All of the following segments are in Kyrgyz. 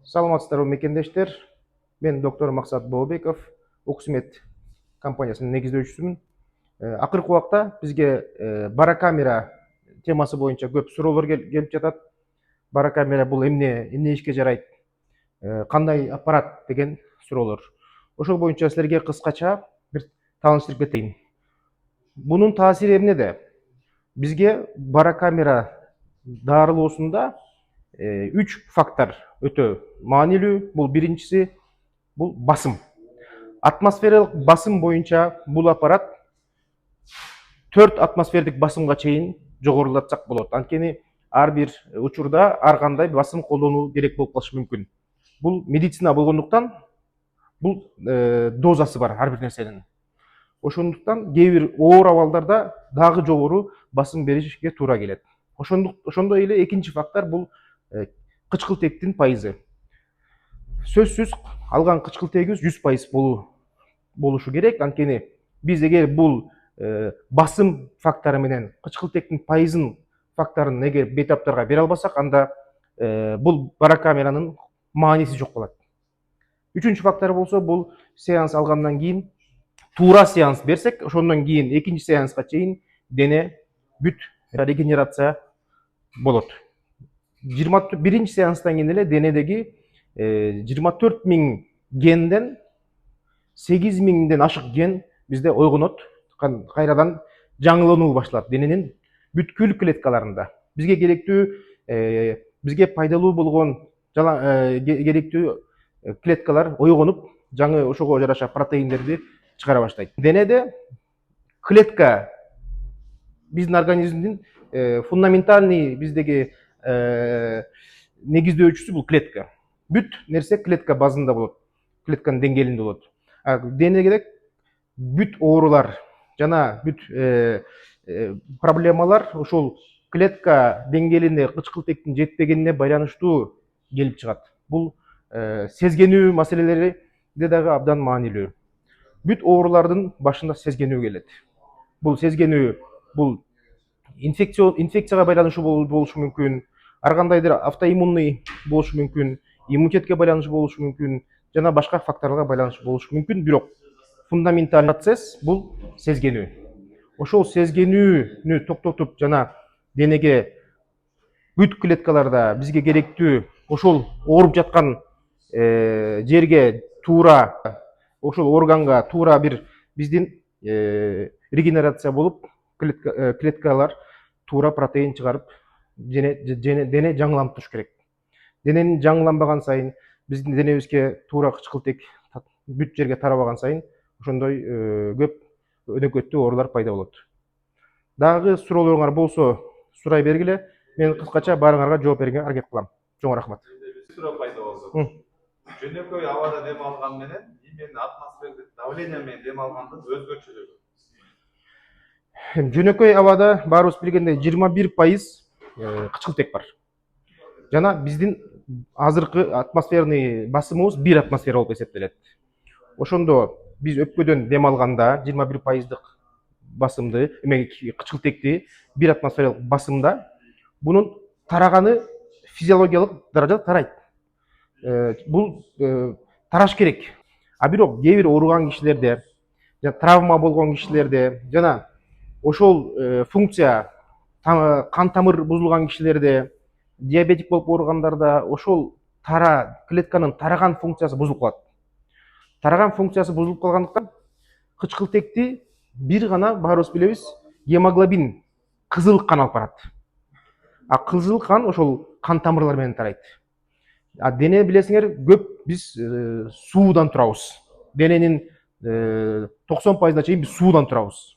Саламатсыздарбы мекендештер. Мен доктор Максат Бообеков, Оксимед компаниясынын негиздөөчүсүмүн. Акыркы убакта бизге барокамера темасы боюнча көп суроолор келип жатат. Барокамера бул эмне ишке жарайт? Кандай аппарат деген суроолор. Ошол боюнча силерге кыскача бир тааныштырып кетейин. Бунун таасири эмнеде? Бизге барокамера дарылоосунда 3 фактор өтө маанилүү. Бул биринчиси бул басым. Атмосфералык басым боюнча бул аппарат 4 атмосфердик басымга чейин жогорулатсак болот. Анткени ар бир учурда ар кандай басым колдонуу керек болуп калышы мүмкүн. Бул медицина болгондуктан бул дозасы бар ар бир нерсенин. Ошондуктан кээ бир оор абалдарда дагы жогору басым беришке туура келет. Ошондой эле экинчи фактор бул кычкылтектин пайызы. Сөзсүз алган кычкылтегибиз 100% болушу керек. Анткени биз эгер бул басым фактору менен кычкылтектин пайызын факторун эгер бейтаптарга бере албасак, анда бул барокамеранын мааниси жок болот. Үчүнчү фактор болсо бул сеанс алгандан кийин туура сеанс берсек, ошондон кийин экинчи сеанска чейин дене бүт регенерация болот. 21 сеанстан кийин эле денедеги 24.000 генден 8.000ден ашык ген бизде ойгонот, кайрадан жаңылануу башталат дененин бүткүл клеткаларында. Бизге керектүү, бизге пайдалуу болгон керектүү клеткалар ойгонуп, жаңы ошого жараша протеиндерди чыгара баштайт. Денеде клетка биздин организмдин фундаментальный биздеги негиздөөчүсү бул клетка. Бүт нерсе клетка базында болот, клетканын деңгээлинде болот. Денеге бүт оорулар жана бүт проблемалар ошол клетка деңгээлинде кычкылтектин жетпегенине байланыштуу келип чыгат. Бул сезгенүү маселелери дагы абдан маанилүү. Бүт оорулардын башында сезгенүү келет. Бул сезгенүү бул инфекцияга байланыштуу болушу мүмкүн, ар кандайдыр автоиммунный болушу мүмкүн, иммунитетке байланыштуу болушу мүмкүн, жана башка факторлорго байланыштуу болушу мүмкүн. Бирок фундаменталдуу процесс бул сезгенүү. Ошол сезгенүүнү токтотуп жана денеге бүт клеткаларда бизге керектүү ошол ооруп жаткан жерге туура, ошол органга туура бир биздин регенерация болуп, клеткалар туура протеин чыгарып, дене жаңыланып туруш керек. Дененин жаңыланбаган сайын, биздин денебизге туура кычкылтек бүт жерге тарабаган сайын, ошондой көп өнөкөттүү оорулар пайда болот. Дагы суроолоруңар болсо сурай бергиле, мен кыскача баарыңарга жооп берүүгө аракет кылам. Чоң рахмат. Суроо пайда болду. Жөнөкөй абада дем алган менен именно атмосфердик давление менен дем алгандын өзгөчөлүгү. Жөнөкөй абада баарыбыз билгендей 21% кычкылтек бар. Жана биздин азыркы атмосферный басымыбыз 1 атмосфера болуп эсептелет. Ошондо биз өпкөдөн дем алганда 21%дык басымды, кычкылтекти 1 атмосфералык басымда бунун тараганы физиологиялык даражада тарайт. Бул тараш керек. А бирок кээ бир ооруган кишилерде, травма болгон кишилерде жана ошол функция кан тамыр бузулган кишилерде, диабетик болуп ооругандарда ошол клетканын тараган функциясы бузулуп калат. Тараган функциясы бузулуп калгандыктан кычкылтекти бир гана баарыбыз билебиз, гемоглобин, кызыл кан алып барат. А кызыл кан ошол кан тамырлар менен тарайт. А дене билесиңер, көп биз суудан турабыз. Дененин 90%на чейин биз суудан турабыз.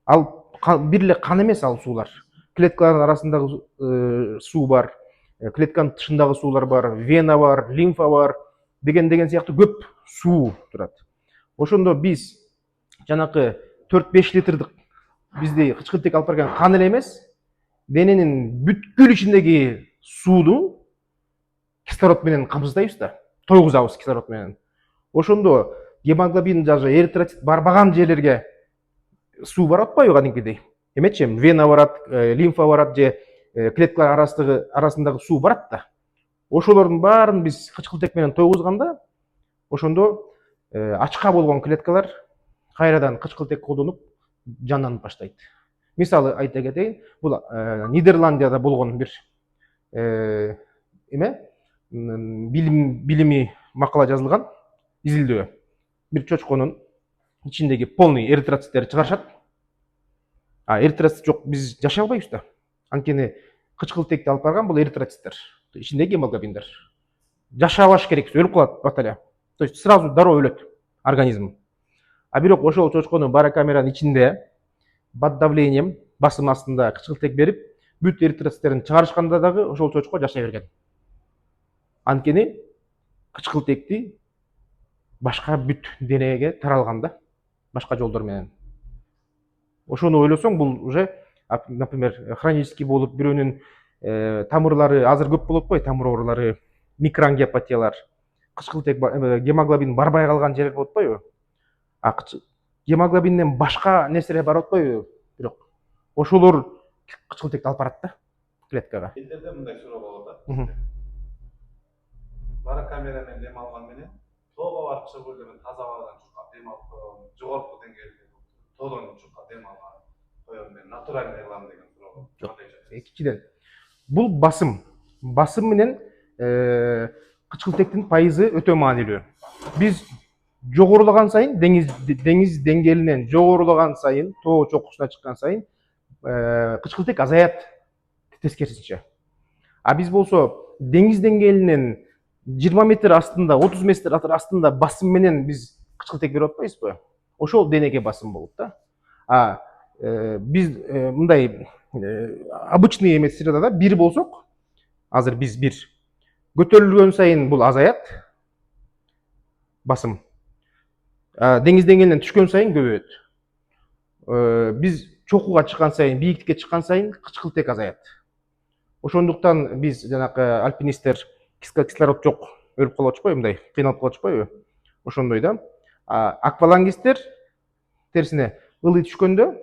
Ал бир эле кан эмес, ал суулар. Клеткалардын арасындагы суу бар, клетканын тышындагы суулар бар, вена бар, лимфа бар, деген сыяктуу көп суу турат. Ошондо биз жанакы 4-5 литрдик бизди кычкылтек алып барган кан эле эмес, дененин бүткүл ичиндеги сууну кислород менен камсыздайбыз да, тойгузабыз кислород менен. Ошондо гемоглобин даже эритроцит барбаган жерлерге суу барып атпайбы кадимкидей? Эмечи, вена барат, лимфа барат же клеткалар арасындагы суу барат да. ошолордун баарын биз кычкылтек менен тойгузганда ошондо ачка болгон клеткалар кайрадан кычкылтек колдонуп жанданып баштайт. Мисалы айта кетейин, бул Нидерландияда болгон бир эме билимий макала жазылган изилдөө. Бир чочконун ичиндеги полный эритроциттерди чыгарышат. Эритроцит жок, биз жашай албайбыз да. Анткени кычкылтекти алып барган бул эритроциттер, ичиндеги гемоглобиндер. Жашабаш керек, өлүп калат баталя. То есть сразу дароо өлөт организм. Бирок ошол чочконун барокамеранын ичинде под давлением, басым астында кычкылтек берип, бүт эритроциттерин чыгарышканда дагы ошол чочко жашай берген. Анткени кычкылтекти башка бүт денеге таралганда, башка жолдор менен. Ошону ойлосоң, бул уже, например, хронический болуп, бирөөнүн тамырлары азыр көп болот го, тамыр оорулары, микроангиопатиялар, кычкылтек гемоглобин барбай калган жерлер болот атпайбы? Гемоглобинден башка нерселер барып атпайбы? Бирок ошолор кычкылтекти алып барат да клеткага. Элдерде мындай суроо болот да. Барокамера менен дем алган менен тоого барып чыгып эле таза абадан дем алып коем, жогорку деңгээлде тоодон чукка дем алган коем, мен натуральный кылам деген суроо. Жок. Экинчиден, бул басым менен кычкылтектин пайызы өтө маанилүү. Биз жогорулаган сайын, деңиз деңгээлинен жогорулаган сайын, тоо чокусуна чыккан сайын кычкылтек азаят тескерисинче. Биз болсо деңиз деңгээлинен 20 метр астында, 30 метр астында басым менен биз кычкылтек берип атпайбызбы? Ошол денеге басым болот да. Биз мындай обычный эмес средада бир болсок, азыр биз бир көтөрүлгөн сайын бул азаят басым. Деңиз деңгээлинен түшкөн сайын көбөйөт. Биз чокуга чыккан сайын, бийиктикке чыккан сайын кычкылтек азаят. Ошондуктан биз жанакы альпинисттер кислород жок, өлүп калып атышпайбы, мындай кыйналып калып атышпайбы? Ошондой да. Аквалангисттер терисине ылый түшкөндө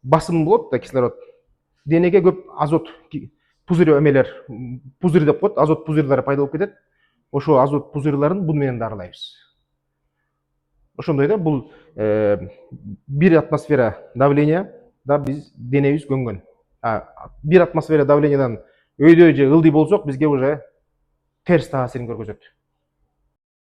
басым болот да, кислород. Денеге көп азот пузырь эмелер, пузырь деп коет, азот пузырьдары пайда болуп кетет. Ошо азот пузырьларын бул менен дарылайбыз. Ошондой да, бул бир атмосфера давление да биз денебиз көнгөн. Бир атмосфера давлениядан өйдө же ылдый болсок, бизге уже терс таасирин көргөзөт.